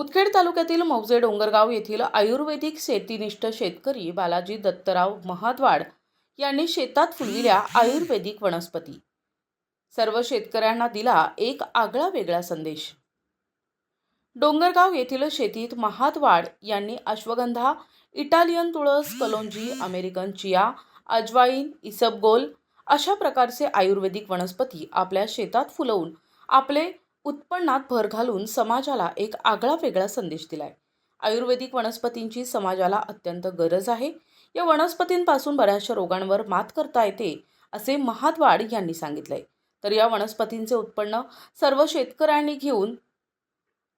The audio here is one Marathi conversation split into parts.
मुदखेड तालुक्यातील मौजे डोंगरगाव येथील आयुर्वेदिक शेतीनिष्ठ शेतकरी बालाजी दत्तराव महाद्वाड यांनी शेतात फुलविल्या आयुर्वेदिक वनस्पती सर्व शेतकऱ्यांना दिला एक आगळा वेगळा संदेश। डोंगरगाव येथील शेतीत महाद्वाड यांनी अश्वगंधा, इटालियन तुळस, कलोंजी, अमेरिकन चिया, अजवाईन, इसबगोल अशा प्रकारचे आयुर्वेदिक वनस्पती आपल्या शेतात फुलवून आपले उत्पन्नात भर घालून समाजाला एक आगळा वेगळा संदेश दिलाय। आयुर्वेदिक वनस्पतींची समाजाला अत्यंत गरज आहे। या वनस्पतींपासून बऱ्याचशा रोगांवर मात करता येते असे महाद्वाड यांनी सांगितले। तर या वनस्पतींचे उत्पन्न सर्व शेतकऱ्यांनी घेऊन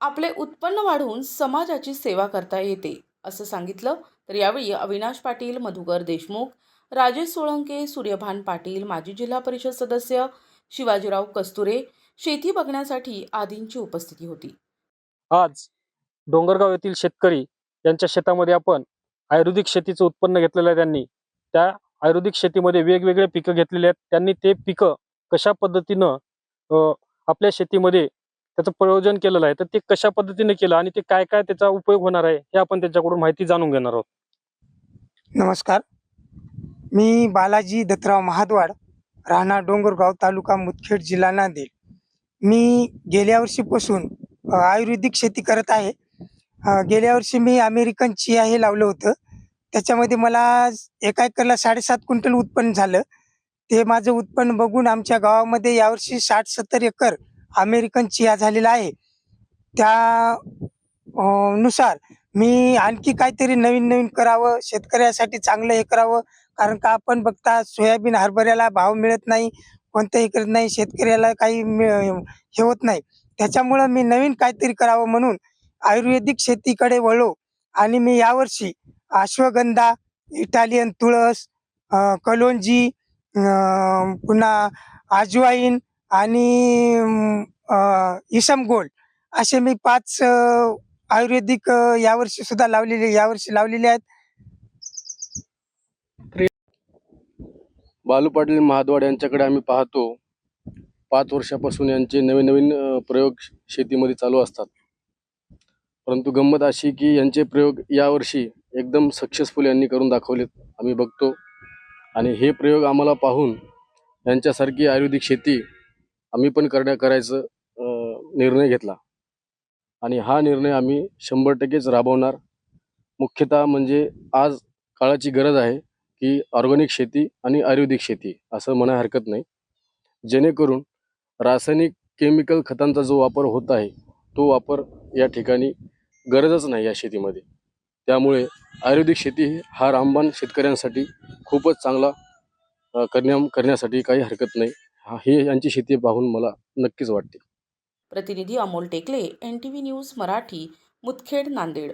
आपले उत्पन्न वाढवून समाजाची सेवा करता येते असं सांगितलं। तर यावेळी अविनाश पाटील, मधुकर देशमुख, राजेश सोळंके, सूर्यभान पाटील, माजी जिल्हा परिषद सदस्य शिवाजीराव कस्तुरे, शेती बघण्यासाठी आदींची उपस्थिती होती। आज डोंगरगाव येथील शेतकरी यांच्या शेतामध्ये आपण आयुर्वेदिक शेतीचं उत्पन्न घेतलेलं आहे। त्यांनी त्या आयुर्वेदिक शेतीमध्ये वेगवेगळे पिकं घेतलेले आहेत। त्यांनी ते पिकं कशा पद्धतीनं आपल्या शेतीमध्ये त्याचं प्रयोजन केलेलं आहे, तर ते कशा पद्धतीने केलं आणि ते काय काय त्याचा उपयोग होणार आहे हे आपण त्यांच्याकडून माहिती जाणून घेणार आहोत। नमस्कार, मी बालाजी दत्तराव महाद्वाड, राहणार डोंगरगाव, तालुका मुदखेड, जिल्हा नांदेड। मी गेल्या वर्षीपासून आयुर्वेदिक शेती करत आहे। गेल्या वर्षी मी अमेरिकन चिया हे लावलं होतं। त्याच्यामध्ये मला एका एकरला 7.5 क्विंटल उत्पन्न झालं। ते माझं उत्पन्न बघून आमच्या गावामध्ये यावर्षी 60-70 एकर अमेरिकन चिया झालेला आहे। त्या नुसार मी आणखी काहीतरी नवीन करावं, शेतकऱ्यासाठी चांगलं हे करावं। कारण का आपण बघता सोयाबीन, हरभऱ्याला भाव मिळत नाही, कोणत्याही करत नाही, शेतकऱ्याला काही हे होत नाही। त्याच्यामुळं मी नवीन काहीतरी करावं म्हणून आयुर्वेदिक शेतीकडे वळलो आणि मी यावर्षी अश्वगंधा, इटालियन तुळस, कलोंजी, पुन्हा अजवाईन आणि इसबगोल असे मी 5 आयुर्वेदिक यावर्षी सुद्धा लावलेले आहेत। बालू पाटील महाद्वाड यांच्याकडे आम्ही पाहतो 5 वर्षापासून यांचे नवीन प्रयोग शेतीमध्ये चालू असतात। परंतु गंमत अशी की यांचे प्रयोग यावर्षी एकदम सक्सेसफुल यांनी करून दाखवलेत, आम्ही बघतो। आणि हे प्रयोग आम्हाला पाहून यांच्यासारखी आयुर्वेदिक शेती आम्ही पण करायचं निर्णय घेतला आणि हा निर्णय आम्ही 100% राबवणार। मुख्यतः म्हणजे आज काळाची गरज आहे की ऑर्गॅनिक शेती आणि आयुर्वेदिक शेती असं म्हणायला हरकत नाही, जेणेकरून रासायनिक केमिकल खतांचा जो वापर होत आहे तो वापर या ठिकाणी गरजच नाही या शेतीमध्ये। त्यामुळे आयुर्वेदिक शेती हा रामबाण शेतकऱ्यांसाठी खूपच चांगला करण्यासाठी काही हरकत नाही। हे यांची शेती पाहून मला नक्कीच वाटते। प्रतिनिधी अमोल टेकले, NTV न्यूज मराठी, मुदखेड, नांदेड।